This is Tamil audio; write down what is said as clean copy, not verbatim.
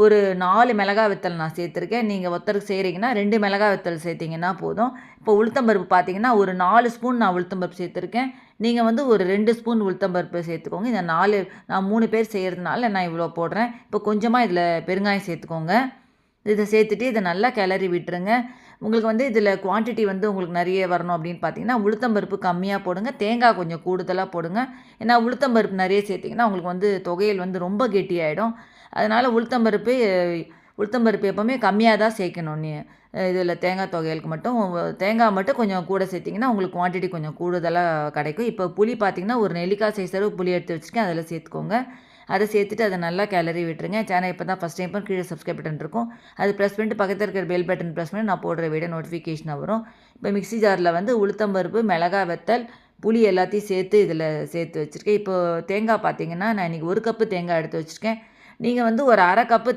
ஒரு 4 மிளகா வத்தல் நான் சேர்த்துருக்கேன். நீங்கள் ஒருத்தருக்கு செய்கிறீங்கன்னா 2 மிளகா வத்தல் சேர்த்திங்கன்னா போதும். இப்போ உளுத்தம்பருப்பு பார்த்தீங்கன்னா ஒரு 4 ஸ்பூன் நான் உளுத்தம்பருப்பு சேர்த்துருக்கேன். நீங்கள் வந்து ஒரு 2 ஸ்பூன் உளுத்தம்பருப்பு சேர்த்துக்கோங்க. இந்த 4 நான் 3 பேர் செய்கிறதுனால நான் இவ்வளோ போடுறேன். இப்போ கொஞ்சமாக இதில் பெருங்காயம் சேர்த்துக்கோங்க. இதை சேர்த்துட்டு இதை நல்லா கிளறி விட்டுருங்க. உங்களுக்கு வந்து இதில் குவான்டிட்டி வந்து உங்களுக்கு நிறைய வரணும் அப்படின்னு பார்த்தீங்கன்னா உளுத்தம்பருப்பு கம்மியாக போடுங்க, தேங்காய் கொஞ்சம் கூடுதலாக போடுங்க. ஏன்னா உளுத்தம்பருப்பு நிறைய சேர்த்திங்கன்னா உங்களுக்கு வந்து தொகையல் வந்து ரொம்ப கெட்டியாயிடும். அதனால் உளுத்தம்பருப்பு எப்போவுமே கம்மியாக தான் சேர்க்கணும். இதில் தேங்காய் தொகையலுக்கு மட்டும் தேங்காய் மட்டும் கொஞ்சம் கூட சேர்த்திங்கன்னா உங்களுக்கு குவான்டிட்டி கொஞ்சம் கூடுதலாக கிடைக்கும். இப்போ புளி பார்த்திங்கன்னா ஒரு நெல்லிக்காய் சைஸ் அளவு புளி எடுத்து வச்சுருக்கேன், அதில் சேர்த்துக்கோங்க. அதை சேர்த்துட்டு அதை நல்லா கிளறி விட்டுருங்க. சேனல் இப்போ தான் ஃபஸ்ட் டைம் கீழே சப்ஸ்கிரைப் பட்டன் இருக்கும், அது ப்ரெஸ் பண்ணிட்டு பக்கத்தில் இருக்கிற பெல் பட்டன் ப்ரெஸ் பண்ணி நான் போடுற வீடியோ நோட்டிஃபிகேஷனாக வரும். இப்போ மிக்ஸி ஜாரில் வந்து உளுத்தம்பருப்பு, மிளகாய் வத்தல், புளி எல்லாத்தையும் சேர்த்து இதில் சேர்த்து வச்சுருக்கேன். இப்போ தேங்காய் பார்த்தீங்கன்னா நான் இன்றைக்கி 1 கப்பு தேங்காய் எடுத்து வச்சுருக்கேன். நீங்கள் வந்து ஒரு 1/2 கப்பு